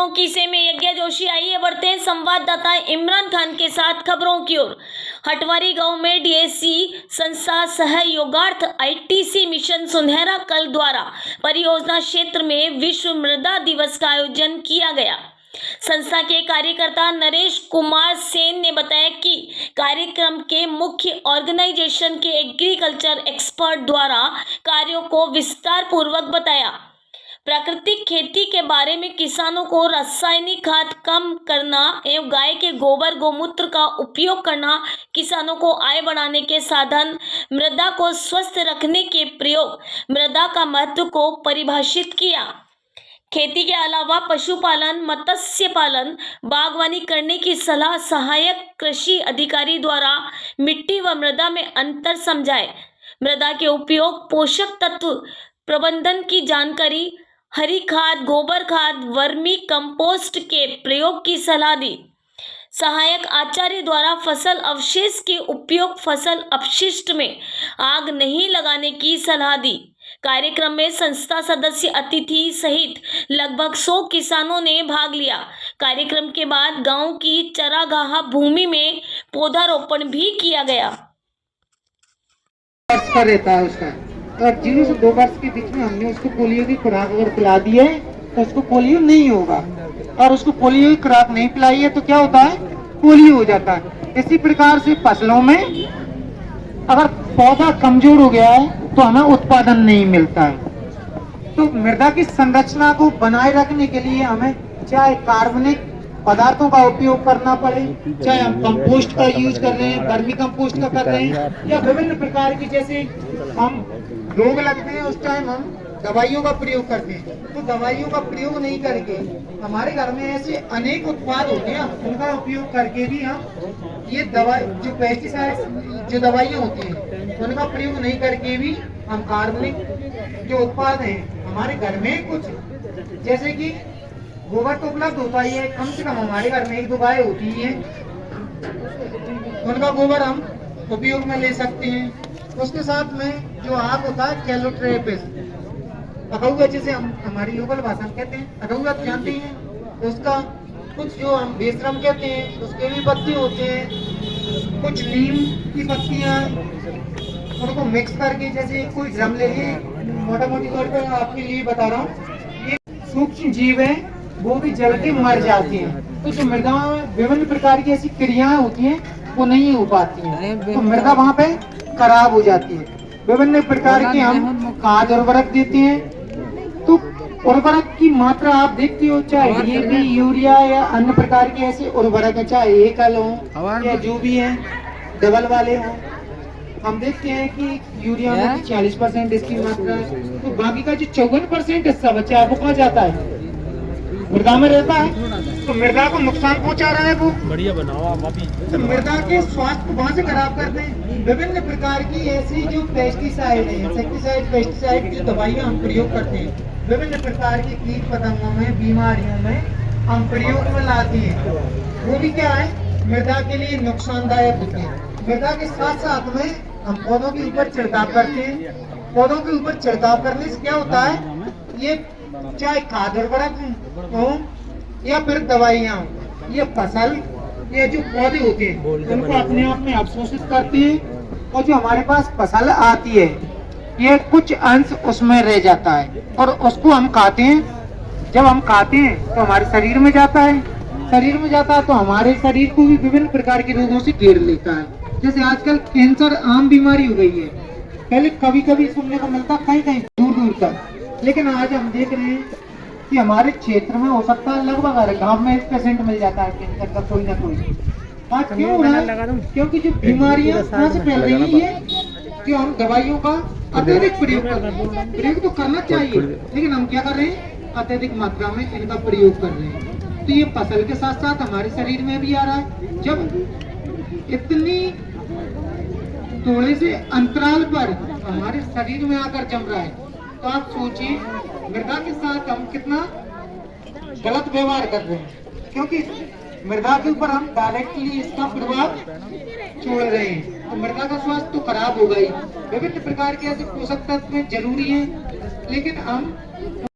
की से में यज्ञ जोशी। आइए बढ़ते हैं संवाददाता इमरान खान के साथ खबरों की ओर। हटवारी गांव में डीएससी संस्था सहयोगार्थ आईटीसी मिशन सुनहरा कल द्वारा परियोजना क्षेत्र में विश्व मृदा दिवस का आयोजन किया गया। संस्था के कार्यकर्ता नरेश कुमार सेन ने बताया कि कार्यक्रम के मुख्य ऑर्गेनाइजेशन के एग्रीकल्चर एक्सपर्ट द्वारा कार्यों को विस्तार पूर्वक बताया। प्राकृतिक खेती के बारे में किसानों को रासायनिक खाद कम करना एवं गाय के गोबर गोमूत्र का उपयोग करना, किसानों को आय बढ़ाने के साधन, मृदा को स्वस्थ रखने के प्रयोग, मृदा का महत्व को परिभाषित किया। खेती के अलावा पशुपालन, मत्स्य पालन, बागवानी करने की सलाह सहायक कृषि अधिकारी द्वारा मिट्टी व मृदा में अंतर समझाए। मृदा के उपयोग, पोषक तत्व प्रबंधन की जानकारी, हरी खाद, गोबर खाद, वर्मी कंपोस्ट के प्रयोग की सलाह दी। सहायक आचार्य द्वारा फसल अवशेष के उपयोग, फसल अपशिष्ट में आग नहीं लगाने की सलाह दी। कार्यक्रम में संस्था सदस्य, अतिथि सहित लगभग 100 किसानों ने भाग लिया। कार्यक्रम के बाद गांव की चरागाह भूमि में पौधारोपण भी किया गया। रहता है उसका, और 0 से 2 वर्ष के बीच में हमने उसको पोलियो की खुराक अगर पिला दी है तो उसको पोलियो नहीं होगा, और उसको पोलियो की खुराक नहीं पिलाई है तो क्या होता है, पोलियो हो जाता है। इसी प्रकार से फसलों में अगर पौधा कमजोर हो गया है तो हमें उत्पादन नहीं मिलता है। तो मृदा की संरचना को बनाए रखने के लिए हमें चाहे कार्बनिक पदार्थों का उपयोग करना पड़े, चाहे हम कंपोस्ट का यूज कर रहे हैं, वर्मी कंपोस्ट का कर रहे हैं, या विभिन्न प्रकार की जैसे हम रोग लगते हैं उस टाइम हम दवाइयों का प्रयोग करते हैं। तो दवाइयों का प्रयोग नहीं करके हमारे घर में ऐसे अनेक उत्पाद होते हैं, उनका उपयोग करके भी हम ये दवा जो पेस्टिसाइड जो दवाइयाँ होती हैं उनका प्रयोग नहीं करके भी हम कार्बनिक जो उत्पाद हैं हमारे घर में कुछ, जैसे कि गोबर तो उपलब्ध होता ही है, कम से कम हमारे घर में 1-2 गाय होती है, उनका गोबर हम उपयोग में ले सकते हैं। उसके साथ में जो आग होता है कैलोट्रेपिस, अगौगा जिसे हम हमारी लोकल भाषा में कहते हैं, अगौगा जानते हैं, उसका कुछ जो हम बेशरम कहते हैं उसके भी पत्ते होते हैं, कुछ नीम की पत्तियां, उनको मिक्स करके जैसे कोई ड्रम ले लिए, मोटा मोटी तौर पर आपके लिए बता रहा हूँ, ये सूक्ष्म जीव है वो भी जल के मर जाती हैं। तो जो मृदा में विभिन्न प्रकार की ऐसी क्रियाएं होती हैं वो नहीं हो पाती हैं, तो मृदा वहाँ पे खराब हो जाती है। विभिन्न प्रकार के हम खाद उर्वरक देते हैं, तो उर्वरक की मात्रा आप देखते हो, चाहे डीएपी, यूरिया या अन्य प्रकार के ऐसे उर्वरक है, चाहे एकल हो या जो भी है डबल वाले हो, हम देखते हैं कि यूरिया में 40% इसकी मात्रा है, तो बाकी का जो 54% हिस्सा बचा है वो कहाँ जाता है, मृदा में रहता है। तो मृदा को नुकसान पहुंचा रहा है वो, बढ़िया बनाओ आप अभी, तो मृदा के स्वास्थ्य को वहां से खराब करते हैं। विभिन्न प्रकार की ऐसी जो पेस्टिसाइड है, इंसेक्टिसाइड, पेस्टिसाइड की दवाइयां हम प्रयोग करते हैं, विभिन्न प्रकार के कीट पतंगों में, बीमारियों में हम प्रयोग में लाते हैं, वो भी क्या है, मृदा के लिए नुकसानदायक होते हैं। मृदा के साथ साथ में हम पौधों के ऊपर छिड़काव करते हैं। पौधों के ऊपर छिड़काव करने से क्या होता है, ये चाहे खाद उर्वरक हो या फिर दवाइयाँ हो, ये फसल, ये जो पौधे होते हैं उनको अपने आप में अवशोषित करती है, और जो हमारे पास फसल आती है ये कुछ अंश उसमें रह जाता है और उसको हम खाते हैं। जब हम खाते हैं तो हमारे शरीर में जाता है, शरीर में जाता है तो हमारे शरीर को भी विभिन्न प्रकार के रोगों से घेर लेता है। जैसे आजकल कैंसर आम बीमारी हो गई है, पहले कभी कभी सुनने को मिलता कहीं कहीं दूर दूर तक, लेकिन आज हम देख रहे हैं कि हमारे क्षेत्र में हो सकता है लगभग हर गांव में 1 पेशेंट मिल जाता है कैंसर का कोई ना कोई। आज क्यों हो रहा है, क्योंकि जो बीमारियां कहाँ से फैल रही है, जो हम दवाइयों का अत्यधिक प्रयोग कर रहे हैं। प्रयोग तो करना चाहिए लेकिन हम क्या कर रहे हैं, अत्यधिक मात्रा में इनका प्रयोग कर रहे हैं। तो ये फसल के साथ साथ हमारे शरीर में भी आ रहा है। जब इतनी थोड़े से अंतराल पर हमारे शरीर में आकर जम रहा है तो आप सोचिए मृदा के साथ हम कितना गलत व्यवहार कर रहे हैं, क्योंकि मृदा के ऊपर हम डायरेक्टली इसका प्रभाव छोड़ रहे हैं। तो मृदा का स्वास्थ्य तो खराब होगा ही। विभिन्न प्रकार के ऐसे पोषक तत्व जरूरी हैं, लेकिन हम